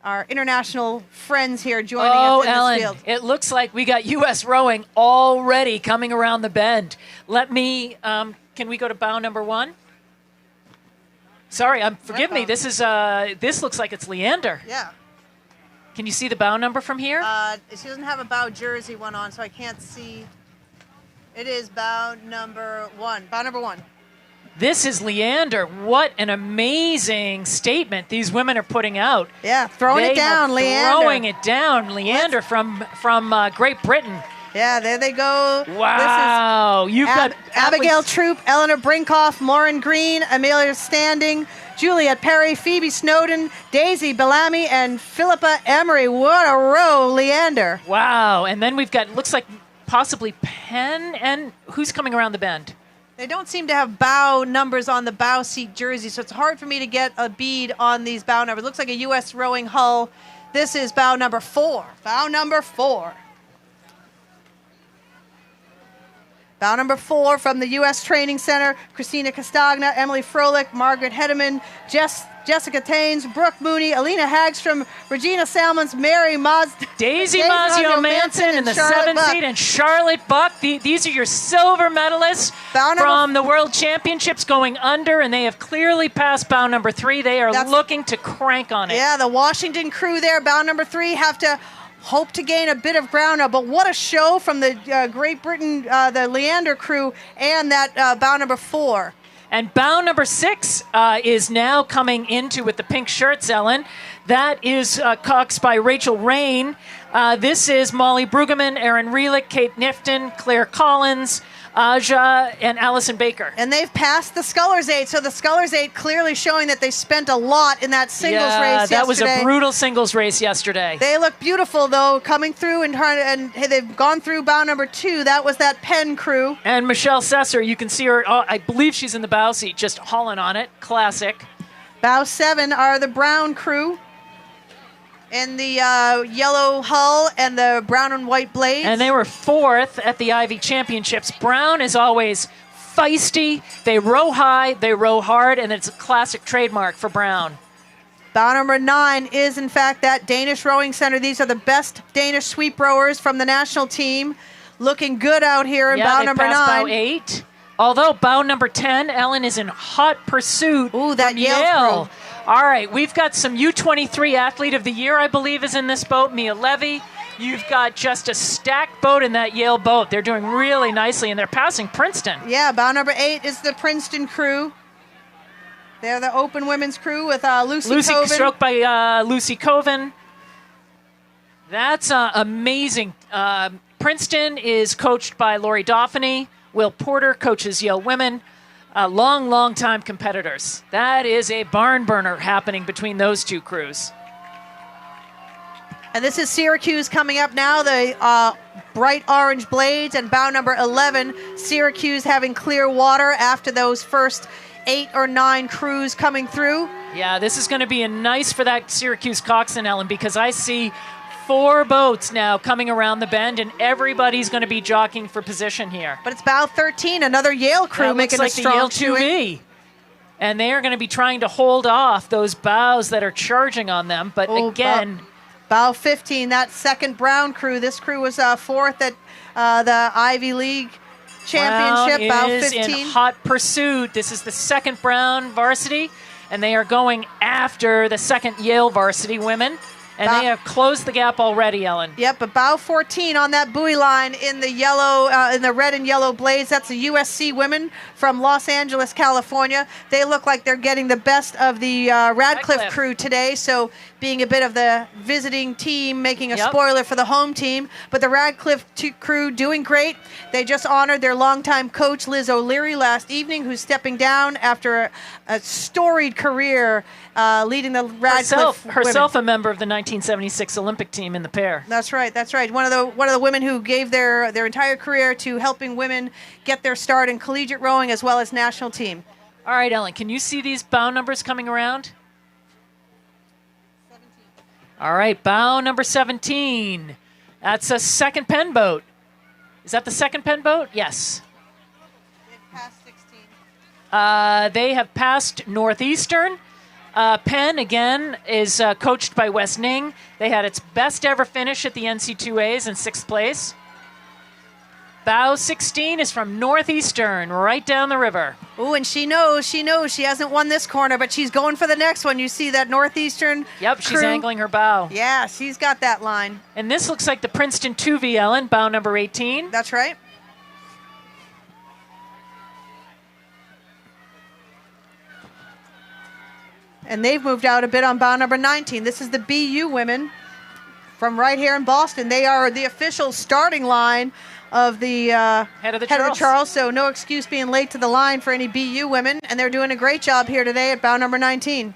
our international friends here joining us in Ellen, this field. It looks like we got U.S. rowing already coming around the bend. Let me, can we go to bow number 1? Sorry, forgive me. This is this looks like it's Leander. Yeah. Can you see the bow number from here? She doesn't have a bow jersey one on, so I can't see. It is bow number 1. Bow number 1. This is Leander. What an amazing statement these women are putting out. Yeah, throwing it down, Leander. Throwing it down, Leander from Great Britain. Yeah, there they go. Wow. You've got Abigail Troop, Eleanor Brinkoff, Lauren Green, Amelia Standing, Juliet Perry, Phoebe Snowden, Daisy Bellamy, and Philippa Emery. What a row, Leander. Wow. And then we've got, looks like possibly Penn, and who's coming around the bend? They don't seem to have bow numbers on the bow seat jersey, so it's hard for me to get a bead on these bow numbers. Looks like a U.S. rowing hull. This is bow number 4. Bow number 4. Bow number 4 from the U.S. Training Center, Christina Castagna, Emily Froelich, Margaret Hedeman, Jessica Taines, Brooke Mooney, Alina Hagstrom, Regina Salmons, Mary Daisy Mazio-Manson in the 7th seat, and Charlotte Buck. These are your silver medalists from the World Championships going under, and they have clearly passed bow number 3. They are looking to crank on it. Yeah, the Washington crew there, bow number 3, have to hope to gain a bit of ground now, but what a show from the Great Britain, the Leander crew, and that bow number 4. And bow number 6 is now coming into with the pink shirts, Ellen. That is coxed by Rachel Rain. This is Molly Brueggemann, Erin Reelick, Kate Nifton, Claire Collins, Aja, and Allison Baker. And they've passed the Scullers 8, so the Scullers 8 clearly showing that they spent a lot in that singles race yesterday. That was a brutal singles race yesterday. They look beautiful, though, coming through and they've gone through bow number 2. That was that Penn crew. And Michelle Sesser, you can see her, I believe she's in the bow seat, just hauling on it. Classic. Bow 7 are the Brown crew in the yellow hull and the brown and white blades. And they were 4th at the Ivy Championships. Brown is always feisty. They row high, they row hard, and it's a classic trademark for Brown. Bow number 9 is, in fact, that Danish Rowing Center. These are the best Danish sweep rowers from the national team. Looking good out here in bow number 9. Bow 8. Although bow number 10, Ellen, is in hot pursuit. Ooh, that Yale crew. All right, we've got some U23 Athlete of the Year, I believe, is in this boat, Mia Levy. You've got just a stacked boat in that Yale boat. They're doing really nicely, and they're passing Princeton. Yeah, bow number 8 is the Princeton crew. They're the open women's crew with Lucy Coven. Stroked by Lucy Coven. That's amazing. Princeton is coached by Lori Dauphiny. Will Porter coaches Yale women. Long time competitors. That is a barn burner happening between those two crews. And this is Syracuse coming up now, the bright orange blades, and bow number 11, Syracuse having clear water after those first 8 or 9 crews coming through. Yeah, this is going to be nice for that Syracuse coxswain, Ellen, because I see 4 boats now coming around the bend, and everybody's going to be jockeying for position here. But it's bow 13, another Yale crew making a strong showing. And they are going to be trying to hold off those bows that are charging on them. But again, bow 15, that second Brown crew. This crew was 4th at the Ivy League Championship. Brown bow is 15. in hot pursuit. This is the second Brown varsity, and they are going after the second Yale varsity women. And they have closed the gap already, Ellen. Yep, but bow 14 on that buoy line in the yellow, in the red and yellow blades. That's the USC women from Los Angeles, California. They look like they're getting the best of the Radcliffe crew today. So being a bit of the visiting team, making a spoiler for the home team. But the Radcliffe crew doing great. They just honored their longtime coach, Liz O'Leary, last evening, who's stepping down after a storied career leading the Radcliffe herself a member of the 1976 Olympic team in the pair. That's right. That's right. One of the women who gave their entire career to helping women get their start in collegiate rowing as well as national team. All right, Ellen, can you see these bow numbers coming around? 17. All right, bow number 17. That's a second Penn boat. Is that the second Penn boat? Yes. They've passed 16. They have passed Northeastern. Penn, again, is coached by Wes Ning. They had its best ever finish at the NC2As in 6th place. Bow 16 is from Northeastern, right down the river. Oh, and she knows she hasn't won this corner, but she's going for the next one. You see that Northeastern Yep, she's crew? angling her bow. Yeah, she's got that line. And this looks like the Princeton 2V, Ellen, bow number 18. That's right. And they've moved out a bit on bow number 19. This is the BU women from right here in Boston. They are the official starting line of the head of the Charles, so no excuse being late to the line for any BU women, and they're doing a great job here today at bow number 19.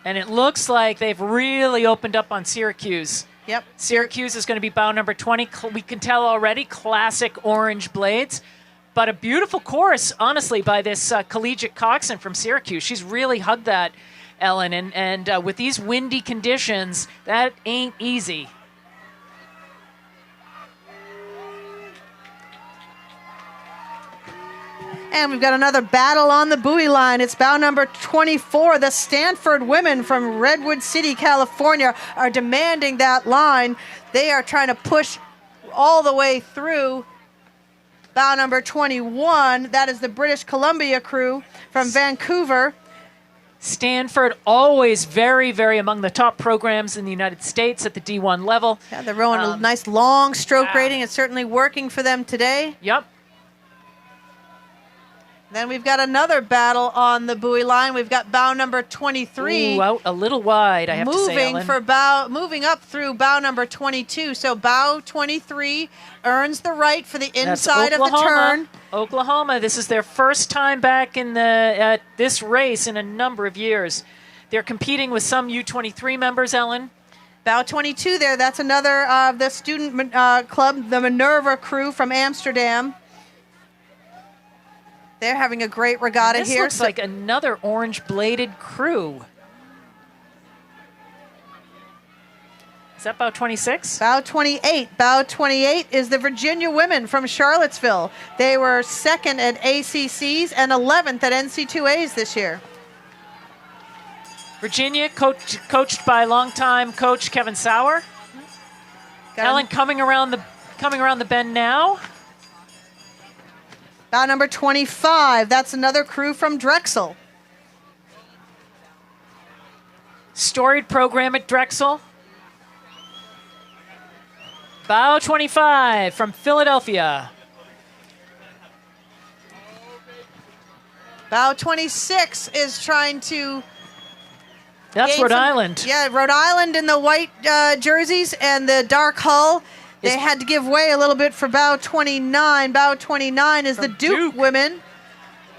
And it looks like they've really opened up on Syracuse. Yep. Syracuse is going to be bow number 20. We can tell already, classic orange blades. But a beautiful course, honestly, by this collegiate coxswain from Syracuse. She's really hugged that, Ellen. And with these windy conditions, that ain't easy. And we've got another battle on the buoy line. It's bow number 24. The Stanford women from Redwood City, California, are demanding that line. They are trying to push all the way through bow number 21. That is the British Columbia crew from Vancouver. Stanford, always very, very among the top programs in the United States at the D1 level. Yeah, they're rowing a nice long stroke rating. It's certainly working for them today. Yep. Then we've got another battle on the buoy line. We've got bow number 23. Ooh, out a little wide, I have to say, Ellen. Moving up through bow number 22. So bow 23 earns the right for the inside of the turn. Oklahoma. This is their first time back in this race in a number of years. They're competing with some U23 members, Ellen. Bow 22 there. That's another of the student club, the Minerva crew from Amsterdam. They're having a great regatta this here. Looks like another orange-bladed crew. Is that bow 26? Bow 28. Bow 28 is the Virginia women from Charlottesville. They were second at ACCs and 11th at NC2As this year. Virginia, coached by longtime coach Kevin Sauer. Ellen coming around the bend now. Bow number 25. That's another crew from Drexel. Storied program at Drexel. Bow 25 from Philadelphia. Bow 26 is trying to... That's Rhode Island. Yeah, Rhode Island in the white jerseys and the dark hull. They had to give way a little bit for bow 29. Bow 29 is the Duke women,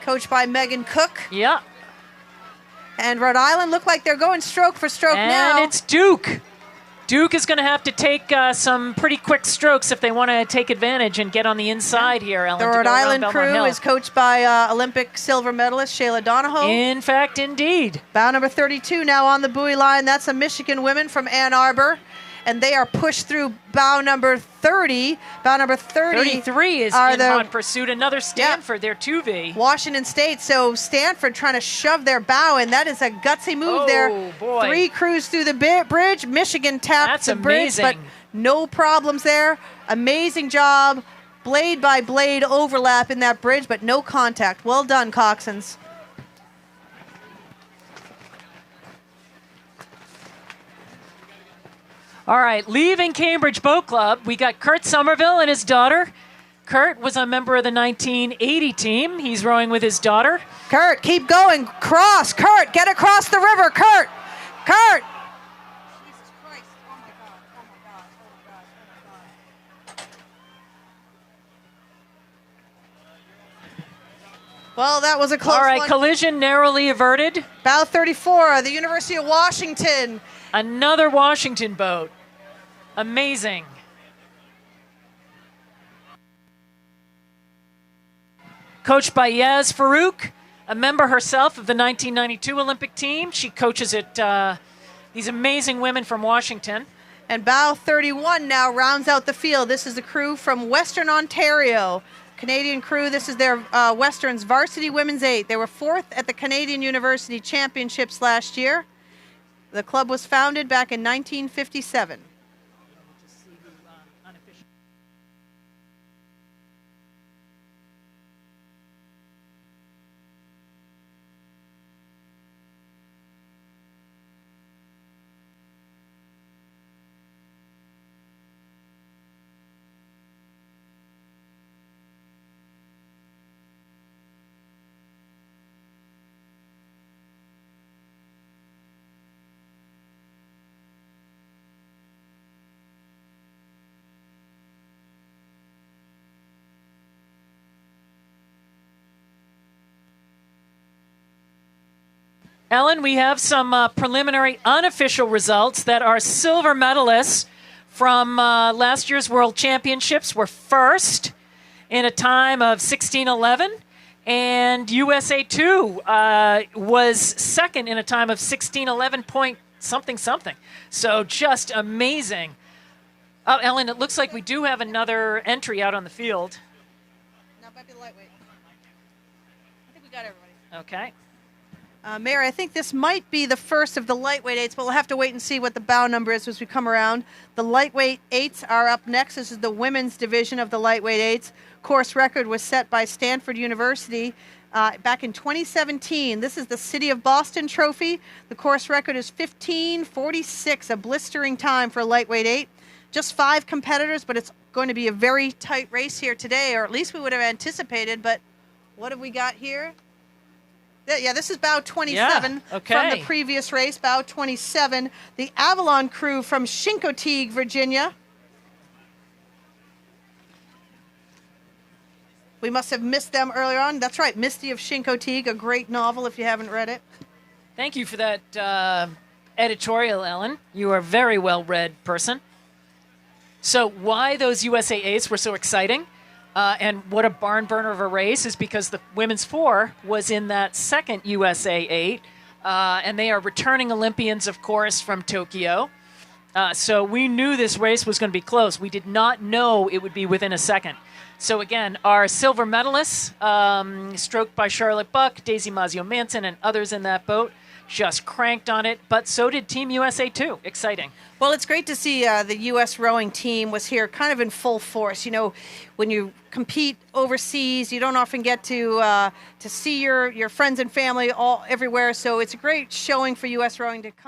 coached by Megan Cook. Yeah. And Rhode Island look like they're going stroke for stroke now. And it's Duke. Duke is going to have to take some pretty quick strokes if they want to take advantage and get on the inside here, Ellen. The Rhode Island crew is coached by Olympic silver medalist Shayla Donahoe. In fact, indeed. Bow number 32 now on the buoy line. That's a Michigan women from Ann Arbor. And they are pushed through bow number 30. Bow number 33 is in hot pursuit. Another Stanford, their 2V. Washington State. So Stanford trying to shove their bow in. That is a gutsy move there. Boy. 3 crews through the bridge. Michigan tapped the bridge, but no problems there. Amazing job. Blade by blade overlap in that bridge, but no contact. Well done, coxswains. All right, leaving Cambridge Boat Club, we got Kurt Somerville and his daughter. Kurt was a member of the 1980 team. He's rowing with his daughter. Kurt, keep going. Cross. Kurt, get across the river. Kurt. Kurt. Jesus Christ. Oh, my God. Oh, my God. Oh, my God. Well, that was a close one. All right, collision narrowly averted. Bow 34, the University of Washington. Another Washington boat. Amazing. Coached by Yaz Farouk, a member herself of the 1992 Olympic team. She coaches at these amazing women from Washington. And bow 31 now rounds out the field. This is the crew from Western Ontario. Canadian crew, this is their Westerns varsity women's 8. They were 4th at the Canadian University Championships last year. The club was founded back in 1957. Ellen, we have some preliminary unofficial results that our silver medalists from last year's World Championships were first in a time of 16:11, and USA 2 was second in a time of 16:11 point something something. So just amazing. Oh, Ellen, it looks like we do have another entry out on the field. That might be the lightweight. I think we got everybody. Okay. Mary, I think this might be the first of the lightweight 8s, but we'll have to wait and see what the bow number is as we come around. The lightweight 8s are up next. This is the women's division of the lightweight 8s. Course record was set by Stanford University back in 2017. This is the City of Boston Trophy. The course record is 15:46, a blistering time for a lightweight 8. Just 5 competitors, but it's going to be a very tight race here today, or at least we would have anticipated. But what have we got here? Yeah, this is bow 27 from the previous race, bow 27. The Avalon crew from Chincoteague, Virginia. We must have missed them earlier on. That's right, Misty of Chincoteague, a great novel if you haven't read it. Thank you for that editorial, Ellen. You are a very well-read person. So why those USA 8s were so exciting? And what a barn burner of a race is because the women's 4 was in that second USA 8, and they are returning Olympians, of course, from Tokyo. So we knew this race was going to be close. We did not know it would be within a second. So again, our silver medalists, stroked by Charlotte Buck, Daisy Mazio-Manson, and others in that boat, just cranked on it, but so did Team USA too. Exciting. Well, it's great to see the U.S. rowing team was here kind of in full force. You know, when you compete overseas, you don't often get to see your friends and family all everywhere, so it's a great showing for U.S. rowing to come.